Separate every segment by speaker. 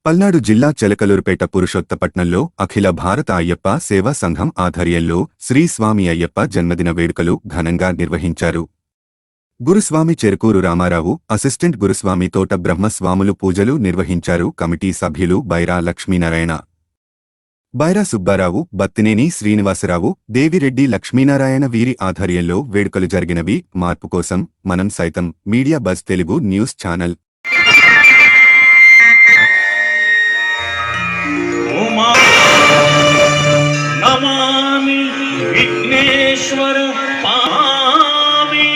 Speaker 1: పల్నాడు జిల్లా చిలకలూరుపేట పురుషోత్తపట్నంలో అఖిల భారత అయ్యప్ప సేవా సంఘం ఆధ్వర్యంలో శ్రీ స్వామి అయ్యప్ప జన్మదిన వేడుకలు ఘనంగా నిర్వహించారు. గురుస్వామి చెరుకూరు రామారావు, అసిస్టెంట్ గురుస్వామి తోట బ్రహ్మస్వాములు పూజలు నిర్వహించారు. కమిటీ సభ్యులు బైరా లక్ష్మీనారాయణ, బైరా సుబ్బారావు, బత్తినేని శ్రీనివాసరావు, దేవిరెడ్డి లక్ష్మీనారాయణ వీరి ఆధ్వర్యంలో వేడుకలు జరిగినవి. మార్పు కోసం మనం సైతం media buzz Telugu news channel.
Speaker 2: నమామి విఘ్నేశ్వర పామి.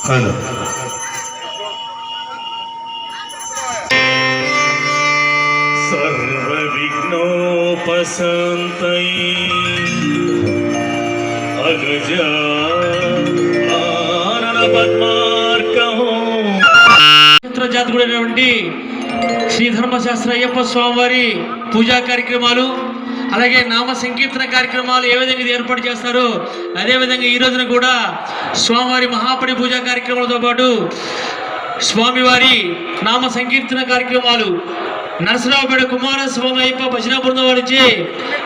Speaker 2: హలో सर्वविघ्नोपशान्तये अगजाननपद्मार्कः
Speaker 3: జాతకుడైనటువంటి శ్రీ ధర్మశాస్త్ర అయ్యప్ప స్వామివారి పూజా కార్యక్రమాలు, అలాగే నామ సంకీర్తన కార్యక్రమాలు ఏ విధంగా ఏర్పాటు చేస్తారో అదేవిధంగా ఈ రోజున కూడా స్వామివారి మహాపడి పూజా కార్యక్రమాలతో పాటు స్వామివారి నామ సంకీర్తన కార్యక్రమాలు నరసరావుపేట కుమారస్వామి అయ్యప్ప భజన బృందం వారిచే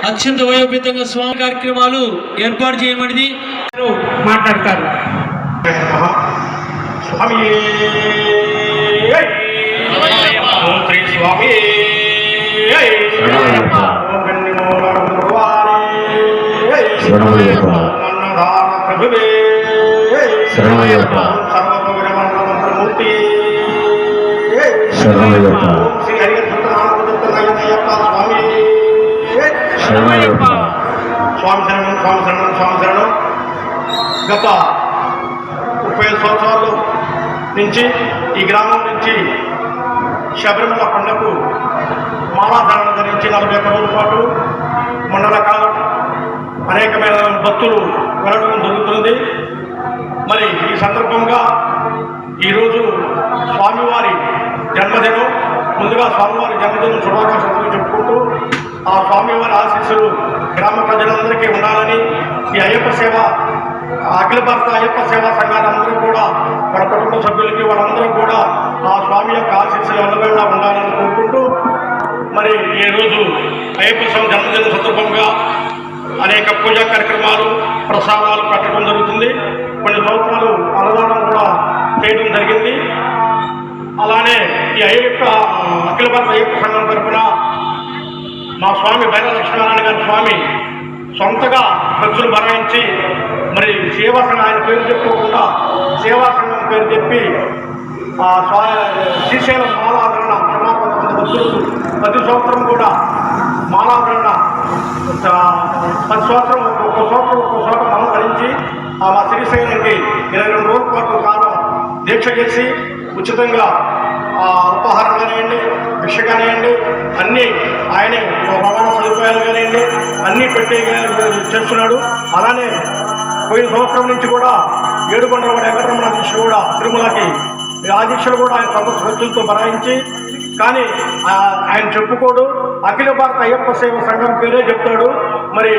Speaker 3: అత్యంత వైభవంగా స్వామి కార్యక్రమాలు ఏర్పాటు చేయమని మాట్లాడతారు.
Speaker 4: గత 30 సంవత్సరాల నుంచి ఈ గ్రామం నుంచి శబరిమల పండుగకు మాలాధారణ ధరించి 41 రోజుల పాటు మండల కాలం అనేకమైన భక్తులు వెళ్ళడం జరుగుతుంది. మరి ఈ సందర్భంగా ఈరోజు స్వామివారి జన్మదినం, ముందుగా స్వామివారి జన్మదినం శుభాకాంక్షలు చెప్పుకుంటూ ఆ స్వామివారి ఆశీస్సులు గ్రామ ప్రజలందరికీ ఉండాలని, ఈ అయ్యప్ప సేవ అఖిల భారత అయ్యప్ప సేవా సంఘాలందరూ కూడా వాళ్ళ కుటుంబ సభ్యులకి వాళ్ళందరూ కూడా ఆ స్వామి యొక్క ఆశీస్సులు ఎల్లవేళలా ఉండాలని కోరుకుంటూ, మరి ఈరోజు అయ్యప్ప స్వామి జన్మదిన సందర్భంగా అనేక పూజా కార్యక్రమాలు, ప్రసాదాలు పెట్టడం జరుగుతుంది. కొన్ని సంవత్సరాలు అన్నదానం కూడా చేయడం జరిగింది. అలానే ఈ అయ్యప్ప అఖిల భారత అయ్యప్ప సంఘం తరఫున మా స్వామి బైరా లక్ష్మీనారాయణ గారి స్వామి సొంతగా ఖర్చులు భరాయించి మరి సేవా సంఘం, ఆయన పేరు చెప్పుకోకుండా సేవా సంఘం పేరు చెప్పి శ్రీశైలం మాలాధరణ సుమారు 100 భక్తులకు ప్రతి సంవత్సరం కూడా మాలాధరణ 10 సంవత్సరం ఒక్కో చోట మనం ధరించి మా శ్రీశైలంకి 22 రోజుల పాటు కాలం దీక్ష చేసి ఉచితంగా ఉపహారం కానివ్వండి, భిక్ష కానివ్వండి, అన్నీ ఆయనే రవాణా సదుపాయాలు కానివ్వండి అన్నీ పెట్టి చేస్తున్నాడు. అలానే పోయిన సంవత్సరం నుంచి కూడా ఏడుకొండలవాడ వెంకటరమణ దీక్ష కూడా తిరుమలకి ఆ దీక్షలు కూడా ఆయన సొంత ఖర్చులతో భరాయించి, కానీ ఆయన చెప్పుకోడు, అఖిల భారత అయ్యప్ప సేవ సంఘం పేరే చెప్తాడు. మరి